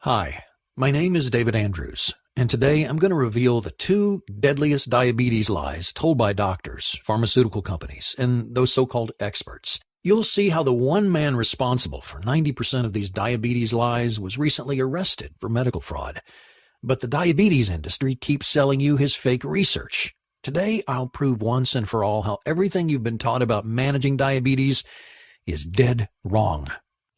Hi, my name is David Andrews, and today I'm going to reveal the two deadliest diabetes lies told by doctors, pharmaceutical companies, and those so-called experts. You'll see how the one man responsible for 90% of these diabetes lies was recently arrested for medical fraud. But the diabetes industry keeps selling you his fake research. Today, I'll prove once and for all how everything you've been taught about managing diabetes is dead wrong.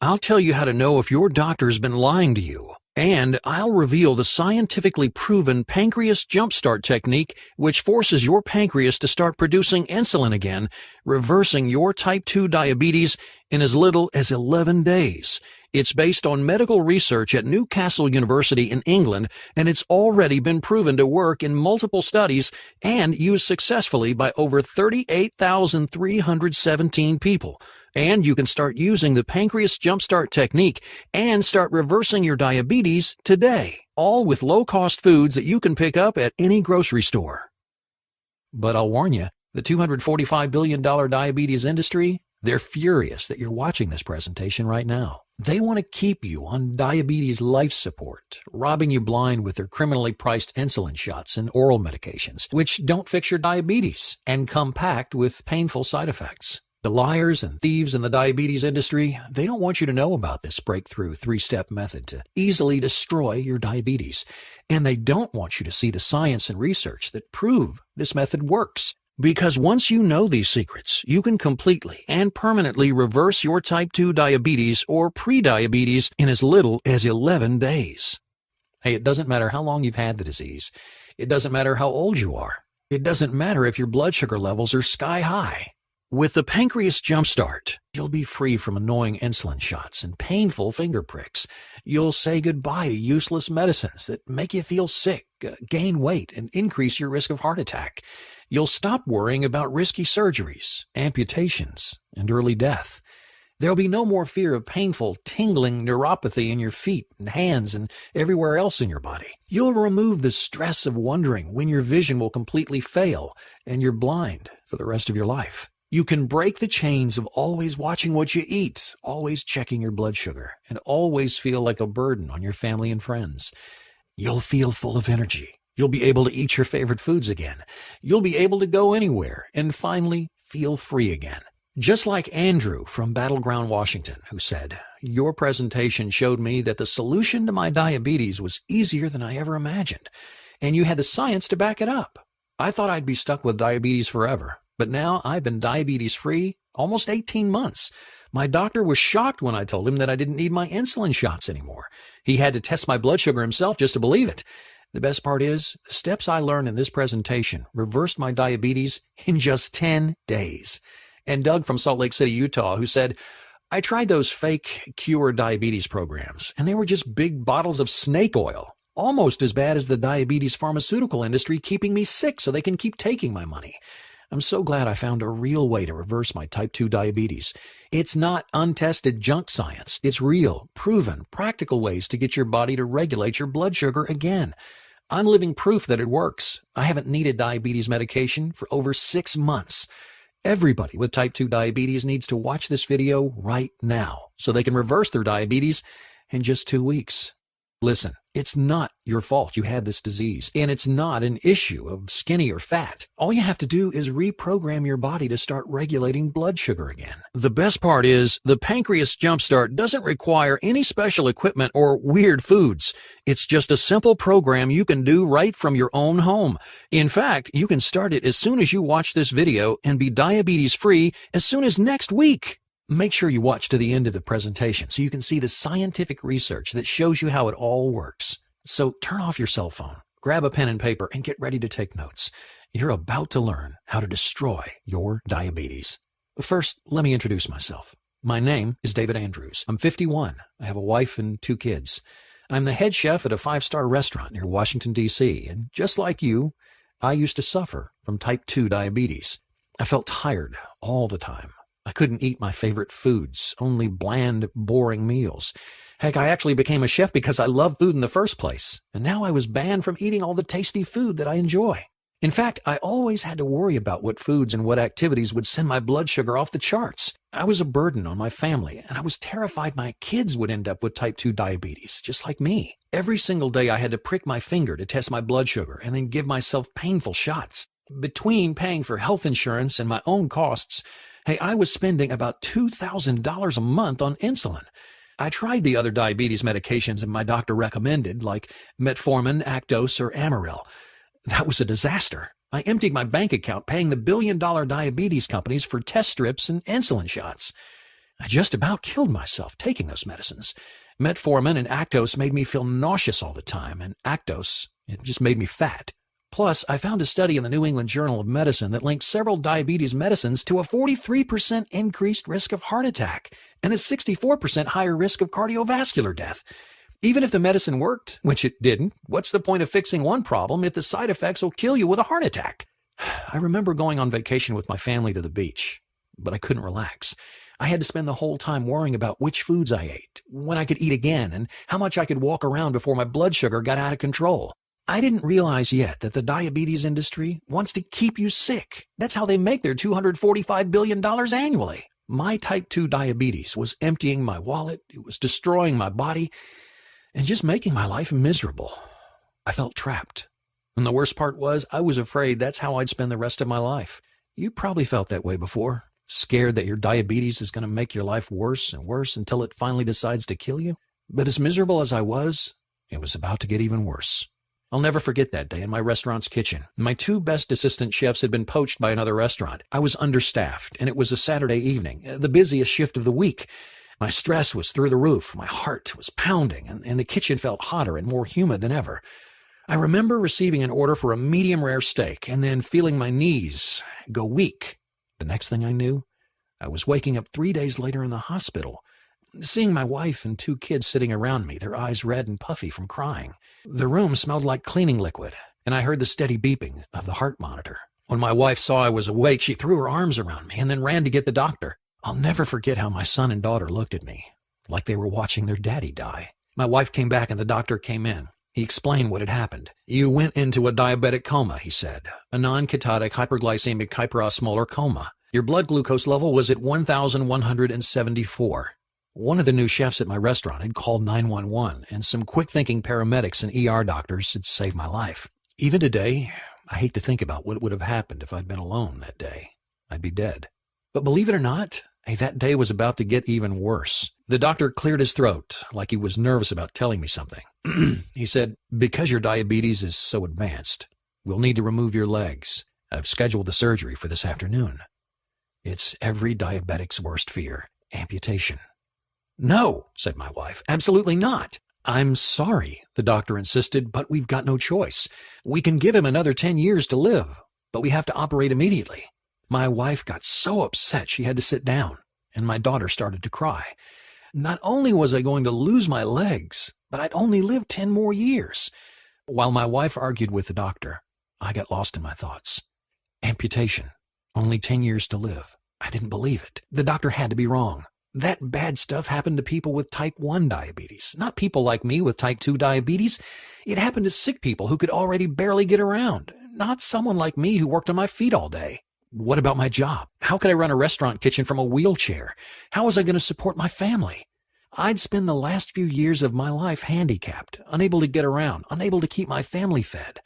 I'll tell you how to know if your doctor's been lying to you, and I'll reveal the scientifically proven pancreas jumpstart technique which forces your pancreas to start producing insulin again, reversing your type 2 diabetes in as little as 11 days. It's based on medical research at Newcastle University in England, and it's already been proven to work in multiple studies and used successfully by over 38,317 people. And you can start using the pancreas jumpstart technique and start reversing your diabetes today, all with low-cost foods that you can pick up at any grocery store. But I'll warn you, the $245 billion diabetes industry, they're furious that you're watching this presentation right now. They want to keep you on diabetes life support, robbing you blind with their criminally priced insulin shots and oral medications, which don't fix your diabetes and come packed with painful side effects. The liars and thieves in the diabetes industry, they don't want you to know about this breakthrough three-step method to easily destroy your diabetes. And they don't want you to see the science and research that prove this method works. Because once you know these secrets, you can completely and permanently reverse your type 2 diabetes or pre-diabetes in as little as 11 days. Hey, it doesn't matter how long you've had the disease. It doesn't matter how old you are. It doesn't matter if your blood sugar levels are sky high. With the Pancreas Jumpstart, you'll be free from annoying insulin shots and painful finger pricks. You'll say goodbye to useless medicines that make you feel sick, gain weight, and increase your risk of heart attack. You'll stop worrying about risky surgeries, amputations, and early death. There'll be no more fear of painful, tingling neuropathy in your feet and hands and everywhere else in your body. You'll remove the stress of wondering when your vision will completely fail and you're blind for the rest of your life. You can break the chains of always watching what you eat, always checking your blood sugar, and always feel like a burden on your family and friends. You'll feel full of energy. You'll be able to eat your favorite foods again. You'll be able to go anywhere and finally feel free again. Just like Andrew from Battleground, Washington, who said, "Your presentation showed me that the solution to my diabetes was easier than I ever imagined, and you had the science to back it up. I thought I'd be stuck with diabetes forever. But now I've been diabetes-free almost 18 months. My doctor was shocked when I told him that I didn't need my insulin shots anymore. He had to test my blood sugar himself just to believe it. The best part is, the steps I learned in this presentation reversed my diabetes in just 10 days. And Doug from Salt Lake City, Utah, who said, "I tried those fake cure diabetes programs, and they were just big bottles of snake oil. Almost as bad as the diabetes pharmaceutical industry keeping me sick so they can keep taking my money. I'm so glad I found a real way to reverse my type 2 diabetes. It's not untested junk science. It's real, proven, practical ways to get your body to regulate your blood sugar again. I'm living proof that it works. I haven't needed diabetes medication for over 6 months. Everybody with type 2 diabetes needs to watch this video right now so they can reverse their diabetes in just 2 weeks. Listen, it's not your fault you had this disease, and it's not an issue of skinny or fat. All you have to do is reprogram your body to start regulating blood sugar again. The best part is, the Pancreas Jumpstart doesn't require any special equipment or weird foods. It's just a simple program you can do right from your own home. In fact, you can start it as soon as you watch this video and be diabetes-free as soon as next week. Make sure you watch to the end of the presentation so you can see the scientific research that shows you how it all works. So turn off your cell phone, grab a pen and paper, and get ready to take notes. You're about to learn how to destroy your diabetes. First, let me introduce myself. My name is David Andrews. I'm 51. I have a wife and 2 kids. I'm the head chef at a 5-star restaurant near Washington, D.C., and just like you, I used to suffer from type 2 diabetes. I felt tired all the time. I couldn't eat my favorite foods, only bland, boring meals. Heck, I actually became a chef because I love food in the first place, and now I was banned from eating all the tasty food that I enjoy. In fact, I always had to worry about what foods and what activities would send my blood sugar off the charts. I was a burden on my family, and I was terrified my kids would end up with type 2 diabetes, just like me. Every single day I had to prick my finger to test my blood sugar and then give myself painful shots. Between paying for health insurance and my own costs, hey, I was spending about $2,000 a month on insulin. I tried the other diabetes medications that my doctor recommended, like metformin, Actos, or Amaryl. That was a disaster. I emptied my bank account paying the billion-dollar diabetes companies for test strips and insulin shots. I just about killed myself taking those medicines. Metformin and Actos made me feel nauseous all the time, and Actos, it just made me fat. Plus, I found a study in the New England Journal of Medicine that linked several diabetes medicines to a 43% increased risk of heart attack and a 64% higher risk of cardiovascular death. Even if the medicine worked, which it didn't, what's the point of fixing one problem if the side effects will kill you with a heart attack? I remember going on vacation with my family to the beach, but I couldn't relax. I had to spend the whole time worrying about which foods I ate, when I could eat again, and how much I could walk around before my blood sugar got out of control. I didn't realize yet that the diabetes industry wants to keep you sick. That's how they make their $245 billion annually. My type 2 diabetes was emptying my wallet, it was destroying my body, and just making my life miserable. I felt trapped. And the worst part was, I was afraid that's how I'd spend the rest of my life. You probably felt that way before, scared that your diabetes is going to make your life worse and worse until it finally decides to kill you. But as miserable as I was, it was about to get even worse. I'll never forget that day in my restaurant's kitchen. My two best assistant chefs had been poached by another restaurant. I was understaffed, and it was a Saturday evening, the busiest shift of the week. My stress was through the roof, my heart was pounding, and the kitchen felt hotter and more humid than ever. I remember receiving an order for a medium-rare steak and then feeling my knees go weak. The next thing I knew, I was waking up 3 days later in the hospital, seeing my wife and two kids sitting around me, their eyes red and puffy from crying. The room smelled like cleaning liquid, and I heard the steady beeping of the heart monitor. When my wife saw I was awake, she threw her arms around me and then ran to get the doctor. I'll never forget how my son and daughter looked at me, like they were watching their daddy die. My wife came back and the doctor came in. He explained what had happened. "You went into a diabetic coma," he said, "a non-ketotic hyperglycemic hyperosmolar coma. Your blood glucose level was at 1,174. One of the new chefs at my restaurant had called 911, and some quick-thinking paramedics and ER doctors had saved my life. Even today, I hate to think about what would have happened if I'd been alone that day. I'd be dead. But believe it or not, that day was about to get even worse. The doctor cleared his throat, like he was nervous about telling me something. He said, "Because your diabetes is so advanced, we'll need to remove your legs. I've scheduled the surgery for this afternoon. It's every diabetic's worst fear, amputation." "No," said my wife, "absolutely not." "I'm sorry," the doctor insisted, "but we've got no choice. We can give him another 10 years to live, but we have to operate immediately." My wife got so upset she had to sit down, and my daughter started to cry. Not only was I going to lose my legs, but I'd only lived 10 more years. While my wife argued with the doctor, I got lost in my thoughts. Amputation. Only 10 years to live. I didn't believe it. The doctor had to be wrong. That bad stuff happened to people with type 1 diabetes, not people like me with type 2 diabetes. It happened to sick people who could already barely get around, not someone like me who worked on my feet all day. What about my job? How could I run a restaurant kitchen from a wheelchair? How was I going to support my family? I'd spend the last few years of my life handicapped, unable to get around, unable to keep my family fed.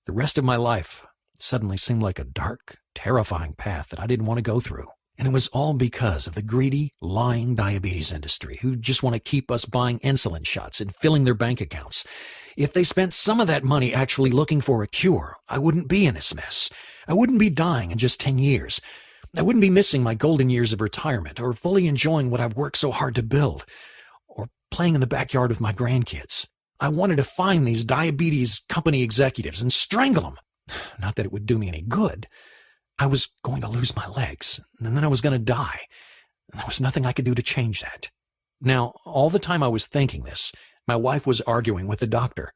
The rest of my life suddenly seemed like a dark, terrifying path that I didn't want to go through. And it was all because of the greedy, lying diabetes industry who just want to keep us buying insulin shots and filling their bank accounts. If they spent some of that money actually looking for a cure, I wouldn't be in this mess. I wouldn't be dying in just 10 years. I wouldn't be missing my golden years of retirement or fully enjoying what I've worked so hard to build or playing in the backyard with my grandkids. I wanted to find these diabetes company executives and strangle them. Not that it would do me any good. I was going to lose my legs, and then I was going to die. And there was nothing I could do to change that. Now, all the time I was thinking this, my wife was arguing with the doctor.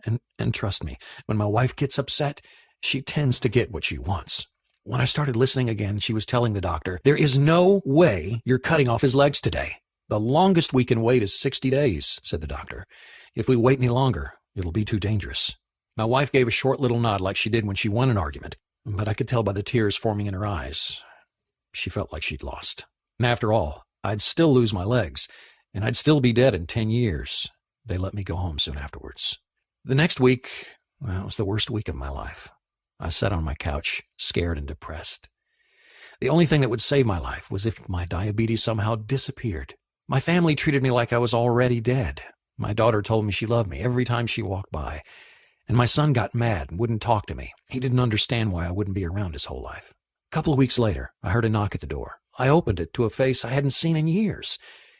and trust me, when my wife gets upset, she tends to get what she wants. When I started listening again, she was telling the doctor, "There is no way you're cutting off his legs today. The longest we can wait is 60 days, said the doctor. "If we wait any longer, it'll be too dangerous." My wife gave a short little nod like she did when she won an argument, but I could tell by the tears forming in her eyes. She felt like she'd lost. And after all, I'd still lose my legs, and I'd still be dead in 10 years. They let me go home soon afterwards. The next week, well, it was the worst week of my life. I sat on my couch, scared and depressed. The only thing that would save my life was if my diabetes somehow disappeared. My family treated me like I was already dead. My daughter told me she loved me every time she walked by. And my son got mad and wouldn't talk to me. He didn't understand why I wouldn't be around his whole life. A couple of weeks later, I heard a knock at the door. I opened it to a face I hadn't seen in years.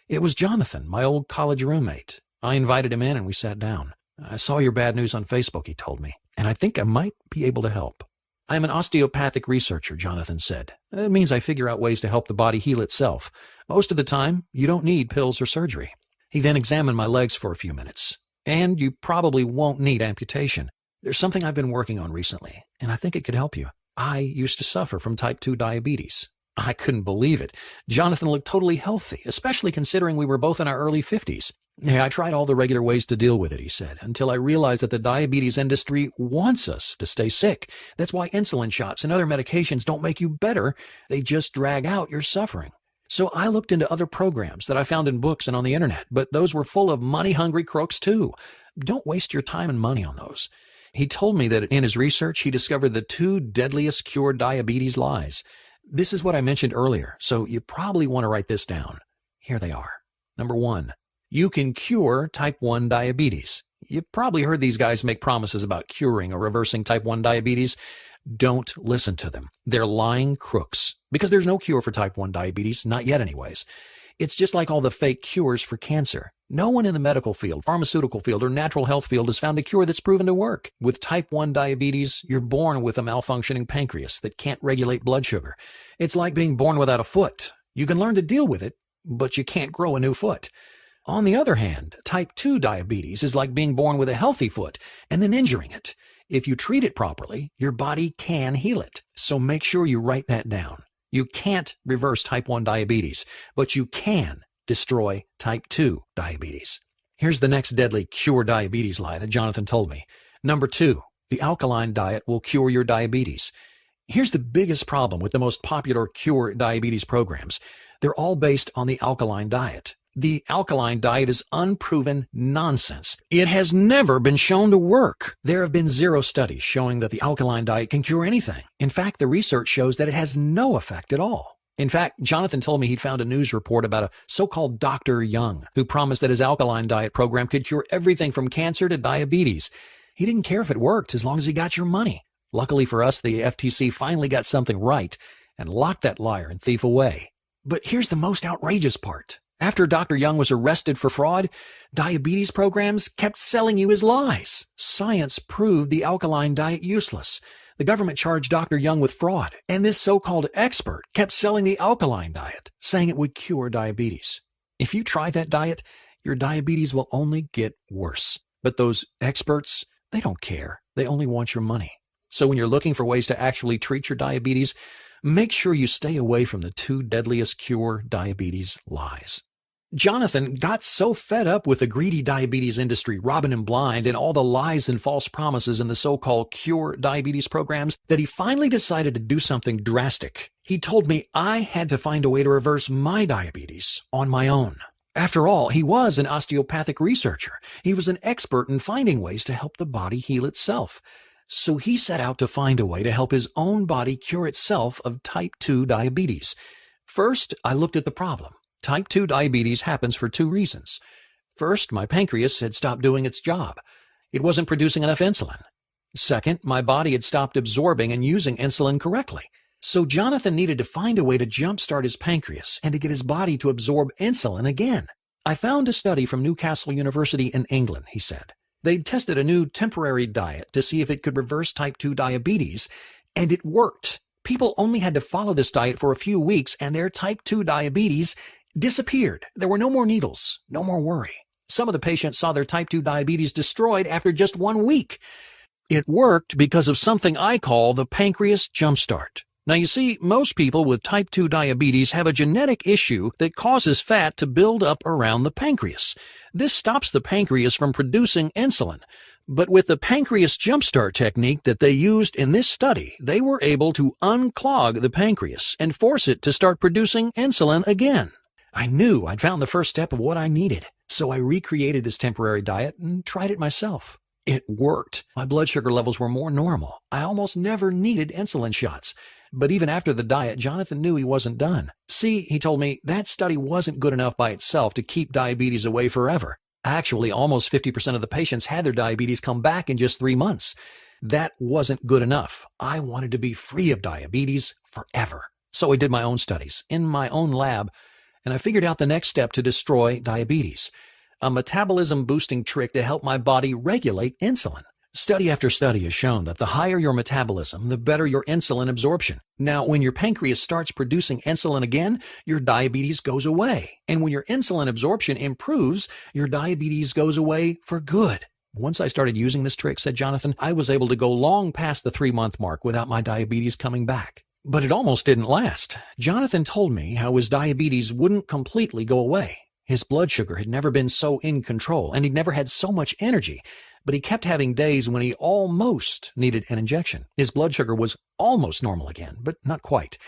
It was Jonathan, my old college roommate. I invited him in and we sat down. I saw your bad news on Facebook, he told me, and I think I might be able to help. I'm an osteopathic researcher, Jonathan said. It means I figure out ways to help the body heal itself. Most of the time, you don't need pills or surgery. He then examined my legs for a few minutes. And you probably won't need amputation. There's something I've been working on recently, and I think it could help you. I used to suffer from type 2 diabetes. I couldn't believe it. Jonathan looked totally healthy, especially considering we were both in our early 50s. Yeah, I tried all the regular ways to deal with it, he said, until I realized that the diabetes industry wants us to stay sick. That's why insulin shots and other medications don't make you better. They just drag out your suffering. So I looked into other programs that I found in books and on the internet, but those were full of money-hungry crooks too. Don't waste your time and money on those. He told me that in his research, he discovered the 2 deadliest cure diabetes lies. This is what I mentioned earlier, so you probably want to write this down. Here they are. Number 1, you can cure type 1 diabetes. You've probably heard these guys make promises about curing or reversing type 1 diabetes. Don't listen to them. They're lying crooks, because there's no cure for type 1 diabetes, not yet anyways. It's just like all the fake cures for cancer. No one in the medical field, pharmaceutical field, or natural health field has found a cure that's proven to work. With type 1 diabetes, you're born with a malfunctioning pancreas that can't regulate blood sugar. It's like being born without a foot. You can learn to deal with it, but you can't grow a new foot. On the other hand, type 2 diabetes is like being born with a healthy foot and then injuring it. If you treat it properly, your body can heal it. So make sure you write that down. You can't reverse type 1 diabetes, but you can destroy type 2 diabetes. Here's the next deadly cure diabetes lie that Jonathan told me. Number 2, the alkaline diet will cure your diabetes. Here's the biggest problem with the most popular cure diabetes programs. They're all based on the alkaline diet. The alkaline diet is unproven nonsense. It has never been shown to work. There have been 0 studies showing that the alkaline diet can cure anything. In fact, the research shows that it has no effect at all. In fact, Jonathan told me he'd found a news report about a so-called Dr. Young who promised that his alkaline diet program could cure everything from cancer to diabetes. He didn't care if it worked as long as he got your money. Luckily for us, the FTC finally got something right and locked that liar and thief away. But here's the most outrageous part. After Dr. Young was arrested for fraud, diabetes programs kept selling you his lies. Science proved the alkaline diet useless. The government charged Dr. Young with fraud, and this so-called expert kept selling the alkaline diet, saying it would cure diabetes. If you try that diet, your diabetes will only get worse. But those experts, they don't care. They only want your money. So when you're looking for ways to actually treat your diabetes, make sure you stay away from the 2 deadliest cure diabetes lies. Jonathan got so fed up with the greedy diabetes industry robbing him blind and all the lies and false promises in the so-called cure diabetes programs that he finally decided to do something drastic. He told me I had to find a way to reverse my diabetes on my own. After all, he was an osteopathic researcher. He was an expert in finding ways to help the body heal itself. So he set out to find a way to help his own body cure itself of type 2 diabetes. First, I looked at the problem. Type 2 diabetes happens for 2 reasons. First, my pancreas had stopped doing its job. It wasn't producing enough insulin. Second, my body had stopped absorbing and using insulin correctly. So Jonathan needed to find a way to jumpstart his pancreas and to get his body to absorb insulin again. I found a study from Newcastle University in England, he said. They'd tested a new temporary diet to see if it could reverse type 2 diabetes, and it worked. People only had to follow this diet for a few weeks, and their type 2 diabetes disappeared. There were no more needles, no more worry. Some of the patients saw their type 2 diabetes destroyed after just 1 week. It worked because of something I call the pancreas jumpstart. Now you see, most people with type 2 diabetes have a genetic issue that causes fat to build up around the pancreas. This stops the pancreas from producing insulin. But with the pancreas jumpstart technique that they used in this study, they were able to unclog the pancreas and force it to start producing insulin again. I knew I'd found the first step of what I needed, so I recreated this temporary diet and tried it myself. It worked. My blood sugar levels were more normal. I almost never needed insulin shots. But even after the diet, Jonathan knew he wasn't done. See, he told me, that study wasn't good enough by itself to keep diabetes away forever. Actually, almost 50% of the patients had their diabetes come back in just 3 months. That wasn't good enough. I wanted to be free of diabetes forever. So I did my own studies in my own lab, and I figured out the next step to destroy diabetes. A metabolism-boosting trick to help my body regulate insulin. Study after study has shown that the higher your metabolism, the better your insulin absorption. Now, when your pancreas starts producing insulin again, your diabetes goes away. And when your insulin absorption improves, your diabetes goes away for good. Once I started using this trick, said Jonathan, I was able to go long past the 3-month mark without my diabetes coming back. But it almost didn't last. Jonathan told me how his diabetes wouldn't completely go away. His blood sugar had never been so in control, and he'd never had so much energy. But he kept having days when he almost needed an injection. His blood sugar was almost normal again, but not quite.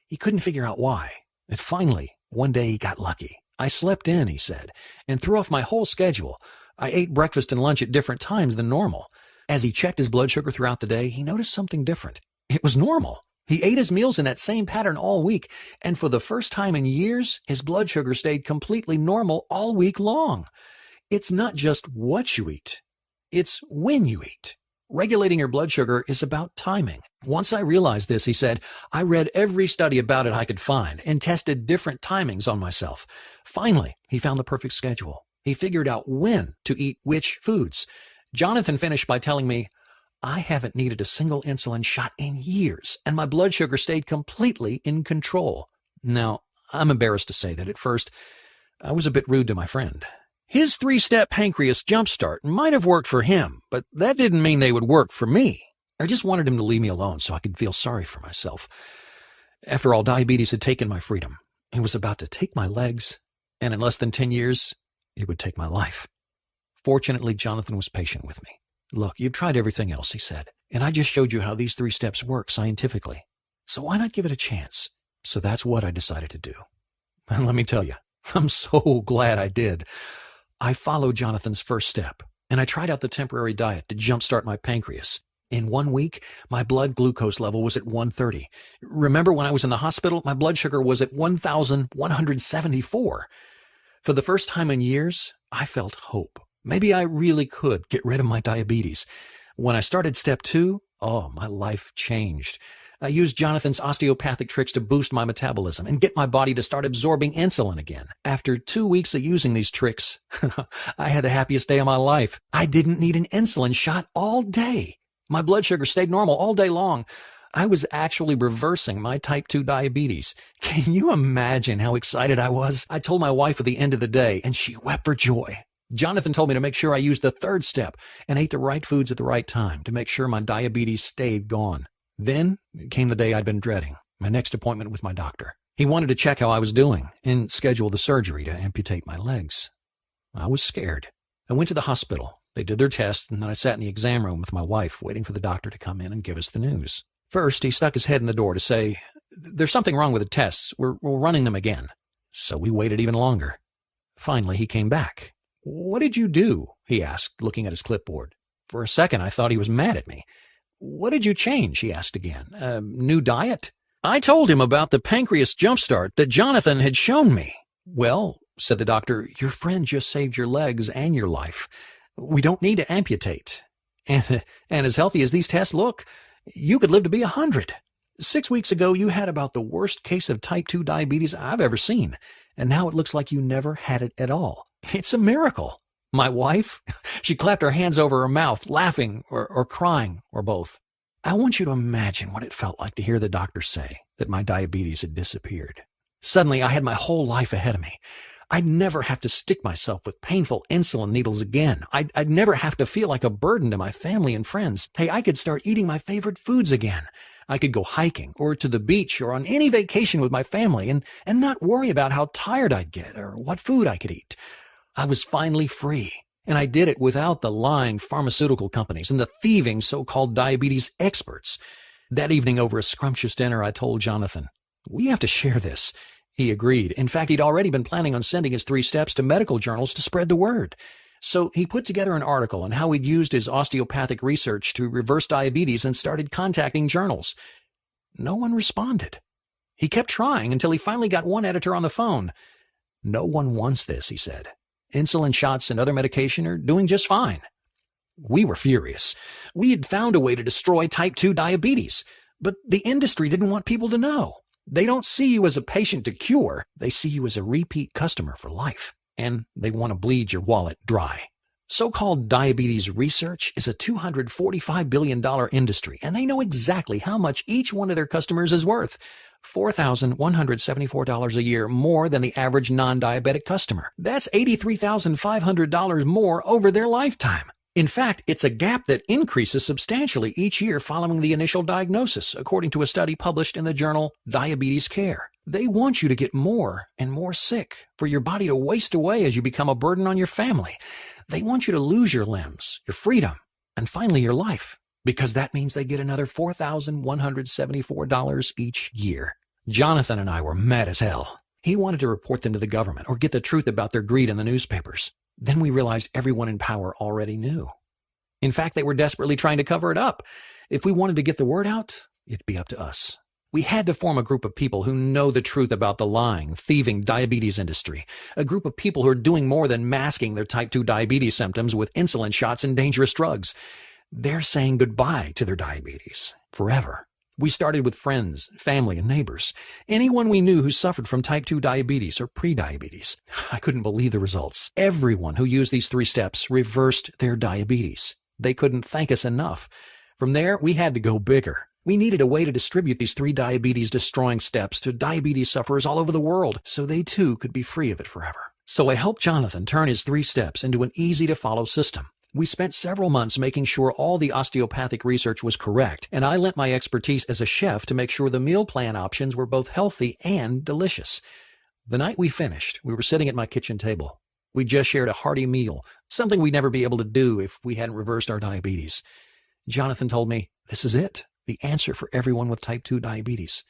He couldn't figure out why. And finally, one day he got lucky. I slept in, he said, and threw off my whole schedule. I ate breakfast and lunch at different times than normal. As he checked his blood sugar throughout the day, he noticed something different. It was normal. He ate his meals in that same pattern all week, and for the first time in years, his blood sugar stayed completely normal all week long. It's not just what you eat. It's when you eat. Regulating your blood sugar is about timing. Once I realized this, he said, I read every study about it I could find and tested different timings on myself. Finally, he found the perfect schedule. He figured out when to eat which foods. Jonathan finished by telling me, I haven't needed a single insulin shot in years, and my blood sugar stayed completely in control. Now, I'm embarrassed to say that at first, I was a bit rude to my friend. His 3-step pancreas jumpstart might have worked for him, but that didn't mean they would work for me. I just wanted him to leave me alone so I could feel sorry for myself. After all, diabetes had taken my freedom. It was about to take my legs, and in less than 10 years, it would take my life. Fortunately, Jonathan was patient with me. Look, you've tried everything else, he said, and I just showed you how these 3 steps work scientifically. So why not give it a chance? So that's what I decided to do. And let me tell you, I'm so glad I did. I followed Jonathan's first step, and I tried out the temporary diet to jumpstart my pancreas. In 1 week, my blood glucose level was at 130. Remember when I was in the hospital, my blood sugar was at 1,174. For the first time in years, I felt hope. Maybe I really could get rid of my diabetes. When I started step 2, my life changed. I used Jonathan's osteopathic tricks to boost my metabolism and get my body to start absorbing insulin again. After 2 weeks of using these tricks, I had the happiest day of my life. I didn't need an insulin shot all day. My blood sugar stayed normal all day long. I was actually reversing my type 2 diabetes. Can you imagine how excited I was? I told my wife at the end of the day, and she wept for joy. Jonathan told me to make sure I used the 3rd step and ate the right foods at the right time to make sure my diabetes stayed gone. Then came the day I'd been dreading, my next appointment with my doctor. He wanted to check how I was doing and schedule the surgery to amputate my legs. I was scared. I went to the hospital. They did their tests, and then I sat in the exam room with my wife, waiting for the doctor to come in and give us the news. First, he stuck his head in the door to say, "There's something wrong with the tests. We're running them again." So we waited even longer. Finally, he came back. "What did you do?" he asked, looking at his clipboard. For a second, I thought he was mad at me. "What did you change?" he asked again. New diet?" I told him about the pancreas jumpstart that Jonathan had shown me. "Well," said the doctor, "your friend just saved your legs and your life. We don't need to amputate. And as healthy as these tests look, you could live to be 100. 6 weeks ago, you had about the worst case of type 2 diabetes I've ever seen, and now it looks like you never had it at all. It's a miracle." My wife, she clapped her hands over her mouth, laughing or crying, or both. I want you to imagine what it felt like to hear the doctor say that my diabetes had disappeared. Suddenly, I had my whole life ahead of me. I'd never have to stick myself with painful insulin needles again. I'd never have to feel like a burden to my family and friends. Hey, I could start eating my favorite foods again. I could go hiking or to the beach or on any vacation with my family and not worry about how tired I'd get or what food I could eat. I was finally free, and I did it without the lying pharmaceutical companies and the thieving so-called diabetes experts. That evening over a scrumptious dinner, I told Jonathan, "We have to share this." He agreed. In fact, he'd already been planning on sending his 3 steps to medical journals to spread the word. So he put together an article on how he'd used his osteopathic research to reverse diabetes and started contacting journals. No one responded. He kept trying until he finally got one editor on the phone. "No one wants this," he said. "Insulin shots and other medication are doing just fine." We were furious. We had found a way to destroy type 2 diabetes, but the industry didn't want people to know. They don't see you as a patient to cure. They see you as a repeat customer for life, and they want to bleed your wallet dry. So-called diabetes research is a $245 billion industry, and they know exactly how much each one of their customers is worth. $4,174 a year more than the average non-diabetic customer. That's $83,500 more over their lifetime. In fact, it's a gap that increases substantially each year following the initial diagnosis, according to a study published in the journal Diabetes Care. They want you to get more and more sick, for your body to waste away as you become a burden on your family. They want you to lose your limbs, your freedom, and finally your life, because that means they get another $4,174 each year. Jonathan and I were mad as hell. He wanted to report them to the government or get the truth about their greed in the newspapers. Then we realized everyone in power already knew. In fact, they were desperately trying to cover it up. If we wanted to get the word out, it'd be up to us. We had to form a group of people who know the truth about the lying, thieving diabetes industry. A group of people who are doing more than masking their type 2 diabetes symptoms with insulin shots and dangerous drugs. They're saying goodbye to their diabetes forever. We started with friends, family, and neighbors. Anyone we knew who suffered from type 2 diabetes or prediabetes. I couldn't believe the results. Everyone who used these 3 steps reversed their diabetes. They couldn't thank us enough. From there, we had to go bigger. We needed a way to distribute these 3 diabetes-destroying steps to diabetes sufferers all over the world, so they too could be free of it forever. So I helped Jonathan turn his 3 steps into an easy-to-follow system. We spent several months making sure all the osteopathic research was correct, and I lent my expertise as a chef to make sure the meal plan options were both healthy and delicious. The night we finished, we were sitting at my kitchen table. We just shared a hearty meal, something we'd never be able to do if we hadn't reversed our diabetes. Jonathan told me, "This is it, the answer for everyone with type 2 diabetes.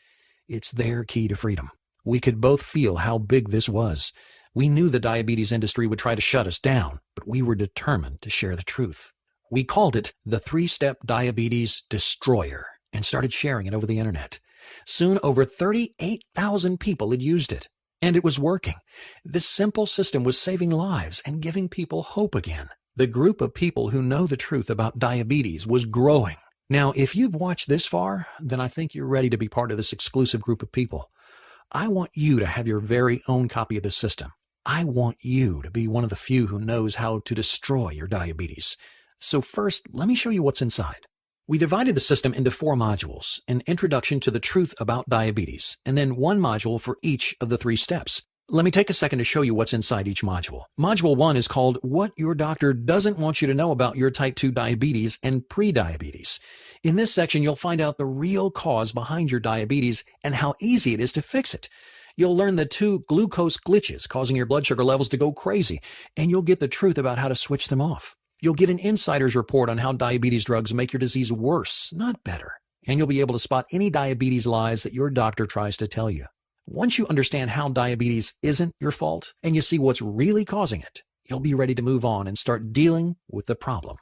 It's their key to freedom." We could both feel how big this was. We knew the diabetes industry would try to shut us down, but we were determined to share the truth. We called it the 3-Step Diabetes Destroyer and started sharing it over the internet. Soon, over 38,000 people had used it, and it was working. This simple system was saving lives and giving people hope again. The group of people who know the truth about diabetes was growing. Now, if you've watched this far, then I think you're ready to be part of this exclusive group of people. I want you to have your very own copy of this system. I want you to be one of the few who knows how to destroy your diabetes. So first, let me show you what's inside. We divided the system into 4 modules, an introduction to the truth about diabetes, and then 1 module for each of the 3 steps. Let me take a second to show you what's inside each module. Module 1 is called What Your Doctor Doesn't Want You to Know About Your Type 2 Diabetes and Prediabetes. In this section, you'll find out the real cause behind your diabetes and how easy it is to fix it. You'll learn the 2 glucose glitches causing your blood sugar levels to go crazy, and you'll get the truth about how to switch them off. You'll get an insider's report on how diabetes drugs make your disease worse, not better, and you'll be able to spot any diabetes lies that your doctor tries to tell you. Once you understand how diabetes isn't your fault and you see what's really causing it, you'll be ready to move on and start dealing with the problem.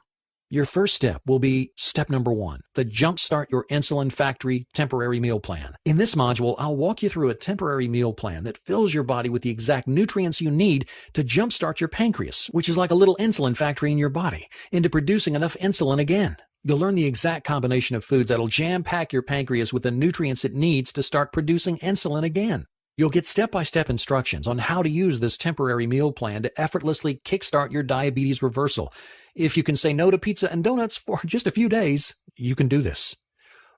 Your first step will be step number 1, the Jumpstart Your Insulin Factory Temporary Meal Plan. In this module, I'll walk you through a temporary meal plan that fills your body with the exact nutrients you need to jumpstart your pancreas, which is like a little insulin factory in your body, into producing enough insulin again. You'll learn the exact combination of foods that'll jam-pack your pancreas with the nutrients it needs to start producing insulin again. You'll get step-by-step instructions on how to use this temporary meal plan to effortlessly kickstart your diabetes reversal. If you can say no to pizza and donuts for just a few days, you can do this.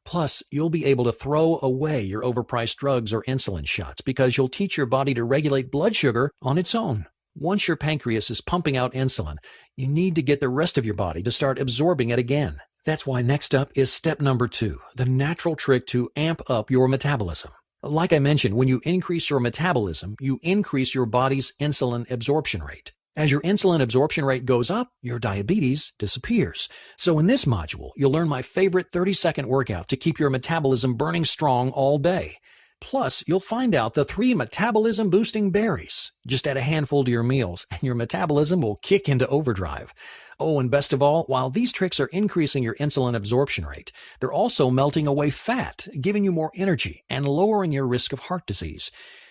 Plus, you'll be able to throw away your overpriced drugs or insulin shots because you'll teach your body to regulate blood sugar on its own. Once your pancreas is pumping out insulin, you need to get the rest of your body to start absorbing it again. That's why next up is step number 2, the natural trick to amp up your metabolism. Like I mentioned, when you increase your metabolism, you increase your body's insulin absorption rate. As your insulin absorption rate goes up, your diabetes disappears. So in this module, you'll learn my favorite 30-second workout to keep your metabolism burning strong all day. Plus, you'll find out the 3 metabolism-boosting berries. Just add a handful to your meals, and your metabolism will kick into overdrive. Oh, and best of all, while these tricks are increasing your insulin absorption rate, they're also melting away fat, giving you more energy, and lowering your risk of heart disease.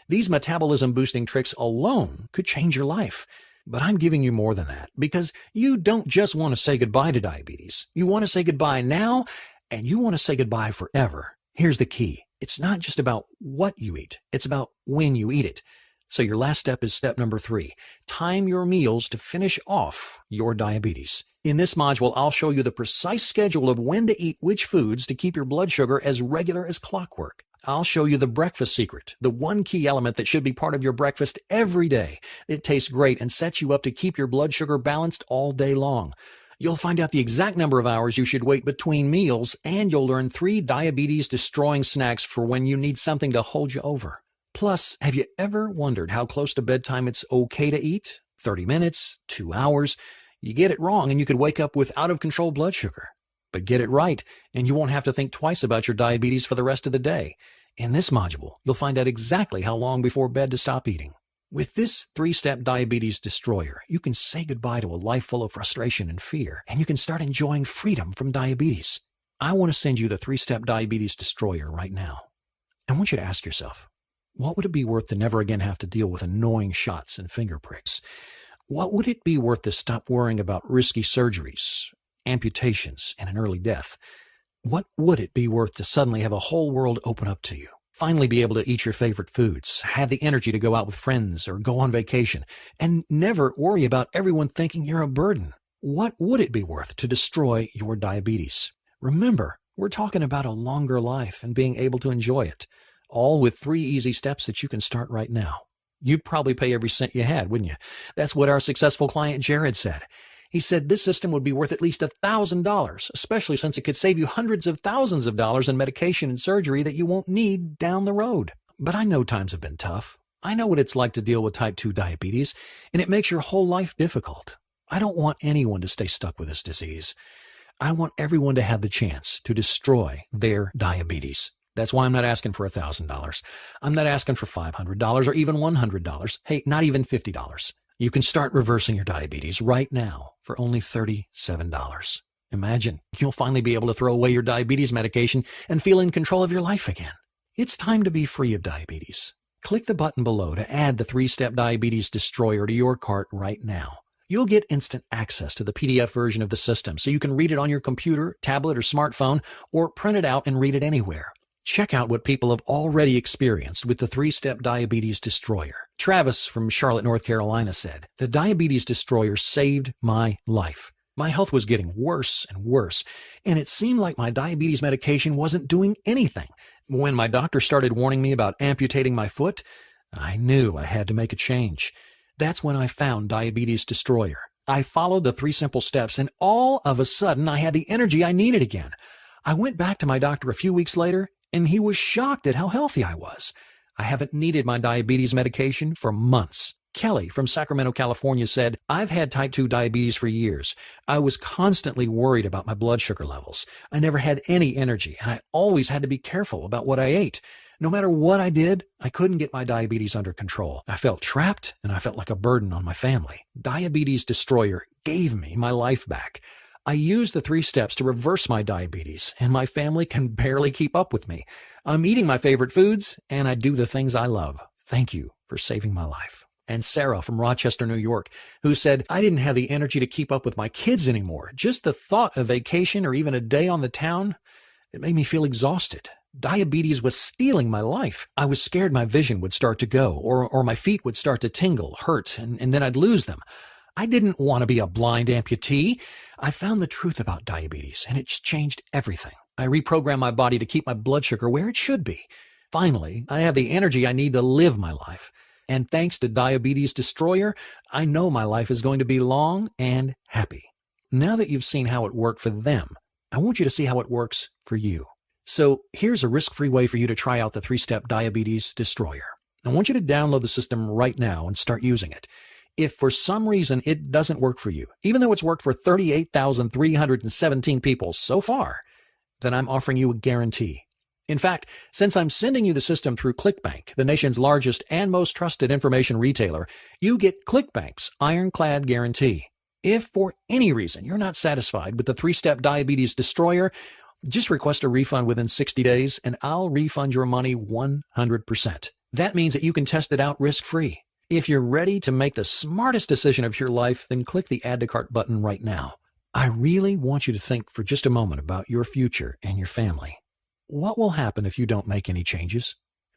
These metabolism-boosting tricks alone could change your life. But I'm giving you more than that, because you don't just want to say goodbye to diabetes. You want to say goodbye now, and you want to say goodbye forever. Here's the key. It's not just about what you eat. It's about when you eat it. So your last step is step number 3. Time your meals to finish off your diabetes. In this module, I'll show you the precise schedule of when to eat which foods to keep your blood sugar as regular as clockwork. I'll show you the breakfast secret, the one key element that should be part of your breakfast every day. It tastes great and sets you up to keep your blood sugar balanced all day long. You'll find out the exact number of hours you should wait between meals, and you'll learn 3 diabetes-destroying snacks for when you need something to hold you over. Plus, have you ever wondered how close to bedtime it's okay to eat? 30 minutes, 2 hours? You get it wrong and you could wake up with out-of-control blood sugar. But get it right, and you won't have to think twice about your diabetes for the rest of the day. In this module, you'll find out exactly how long before bed to stop eating. With this 3-step diabetes destroyer, you can say goodbye to a life full of frustration and fear, and you can start enjoying freedom from diabetes. I want to send you the 3-step diabetes destroyer right now. I want you to ask yourself, what would it be worth to never again have to deal with annoying shots and finger pricks? What would it be worth to stop worrying about risky surgeries, amputations, and an early death? What would it be worth to suddenly have a whole world open up to you? Finally be able to eat your favorite foods, have the energy to go out with friends or go on vacation, and never worry about everyone thinking you're a burden. What would it be worth to destroy your diabetes? Remember, we're talking about a longer life and being able to enjoy it, all with 3 easy steps that you can start right now. You'd probably pay every cent you had, wouldn't you? That's what our successful client Jared said. He said this system would be worth at least $1,000, especially since it could save you hundreds of thousands of dollars in medication and surgery that you won't need down the road. But I know times have been tough. I know what it's like to deal with type 2 diabetes, and it makes your whole life difficult. I don't want anyone to stay stuck with this disease. I want everyone to have the chance to destroy their diabetes. That's why I'm not asking for $1,000. I'm not asking for $500 or even $100. Hey, not even $50. You can start reversing your diabetes right now for only $37. Imagine, you'll finally be able to throw away your diabetes medication and feel in control of your life again. It's time to be free of diabetes. Click the button below to add the 3-step diabetes destroyer to your cart right now. You'll get instant access to the PDF version of the system so you can read it on your computer, tablet, or smartphone, or print it out and read it anywhere. Check out what people have already experienced with the 3-step diabetes destroyer. Travis from Charlotte, North Carolina said, "The diabetes destroyer saved my life. My health was getting worse and worse, and it seemed like my diabetes medication wasn't doing anything. When my doctor started warning me about amputating my foot, I knew I had to make a change. That's when I found Diabetes Destroyer. I followed the 3 simple steps, and all of a sudden I had the energy I needed again. I went back to my doctor a few weeks later, and he was shocked at how healthy I was. I haven't needed my diabetes medication for months." Kelly from Sacramento, California said, "I've had type 2 diabetes for years. I was constantly worried about my blood sugar levels. I never had any energy, and I always had to be careful about what I ate. No matter what I did, I couldn't get my diabetes under control. I felt trapped, and I felt like a burden on my family. Diabetes Destroyer gave me my life back. I use the 3 steps to reverse my diabetes, and my family can barely keep up with me. I'm eating my favorite foods, and I do the things I love. Thank you for saving my life." And Sarah from Rochester, New York, who said, "I didn't have the energy to keep up with my kids anymore. Just the thought of vacation or even a day on the town, it made me feel exhausted. Diabetes was stealing my life. I was scared my vision would start to go, or my feet would start to tingle, hurt, and then I'd lose them. I didn't want to be a blind amputee. I found the truth about diabetes, and it's changed everything. I reprogrammed my body to keep my blood sugar where it should be. Finally, I have the energy I need to live my life. And thanks to Diabetes Destroyer, I know my life is going to be long and happy." Now that you've seen how it worked for them, I want you to see how it works for you. So here's a risk-free way for you to try out the 3-step Diabetes Destroyer. I want you to download the system right now and start using it. If for some reason it doesn't work for you, even though it's worked for 38,317 people so far, then I'm offering you a guarantee. In fact, since I'm sending you the system through ClickBank, the nation's largest and most trusted information retailer, you get ClickBank's ironclad guarantee. If for any reason you're not satisfied with the 3-step Diabetes Destroyer, just request a refund within 60 days and I'll refund your money 100%. That means that you can test it out risk-free. If you're ready to make the smartest decision of your life, then click the Add to Cart button right now. I really want you to think for just a moment about your future and your family. What will happen if you don't make any changes?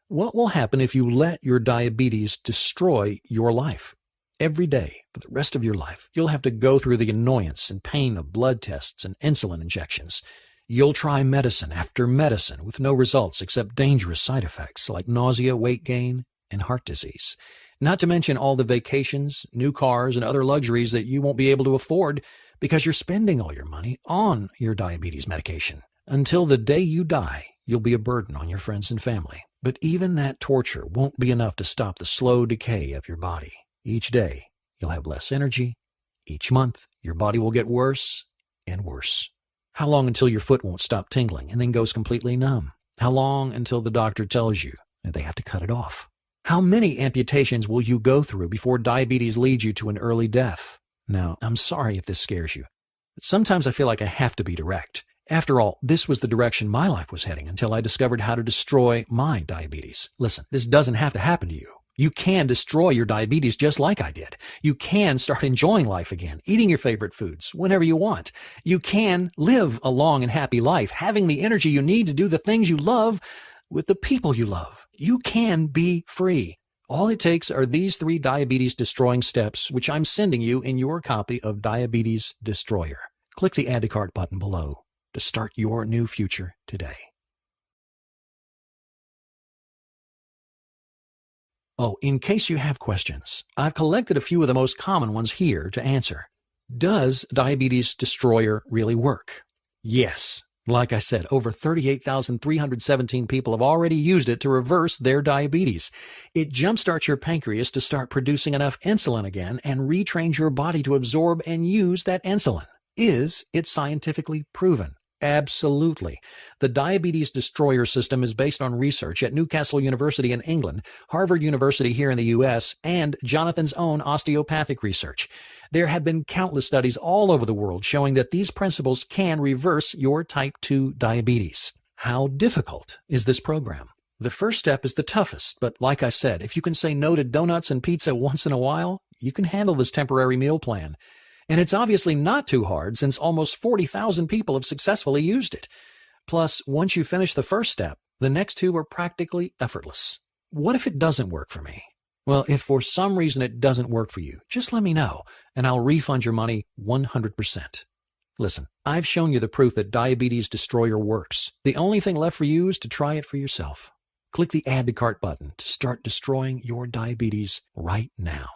What will happen if you let your diabetes destroy your life? Every day, for the rest of your life, you'll have to go through the annoyance and pain of blood tests and insulin injections. You'll try medicine after medicine with no results except dangerous side effects like nausea, weight gain, and heart disease. Not to mention all the vacations, new cars, and other luxuries that you won't be able to afford because you're spending all your money on your diabetes medication. Until the day you die, you'll be a burden on your friends and family. But even that torture won't be enough to stop the slow decay of your body. Each day, you'll have less energy. Each month, your body will get worse and worse. How long until your foot won't stop tingling and then goes completely numb? How long until the doctor tells you that they have to cut it off? How many amputations will you go through before diabetes leads you to an early death? Now, I'm sorry if this scares you, but sometimes I feel like I have to be direct. After all, this was the direction my life was heading until I discovered how to destroy my diabetes. Listen, this doesn't have to happen to you. You can destroy your diabetes just like I did. You can start enjoying life again, eating your favorite foods whenever you want. You can live a long and happy life, having the energy you need to do the things you love with the people you love. You can be free. All it takes are these 3 diabetes-destroying steps, which I'm sending you in your copy of Diabetes Destroyer. Click the Add to Cart button below to start your new future today. Oh, in case you have questions, I've collected a few of the most common ones here to answer. Does Diabetes Destroyer really work? Yes. Like I said, over 38,317 people have already used it to reverse their diabetes. It jumpstarts your pancreas to start producing enough insulin again and retrains your body to absorb and use that insulin. Is it scientifically proven? Absolutely. The Diabetes Destroyer system is based on research at Newcastle University in England, Harvard University here in the U.S., and Jonathan's own osteopathic research. There have been countless studies all over the world showing that these principles can reverse your type 2 diabetes. How difficult is this program? The first step is the toughest, but like I said, if you can say no to donuts and pizza once in a while, you can handle this temporary meal plan. And it's obviously not too hard since almost 40,000 people have successfully used it. Plus, once you finish the first step, the next 2 are practically effortless. What if it doesn't work for me? Well, if for some reason it doesn't work for you, just let me know, and I'll refund your money 100%. Listen, I've shown you the proof that Diabetes Destroyer works. The only thing left for you is to try it for yourself. Click the Add to Cart button to start destroying your diabetes right now.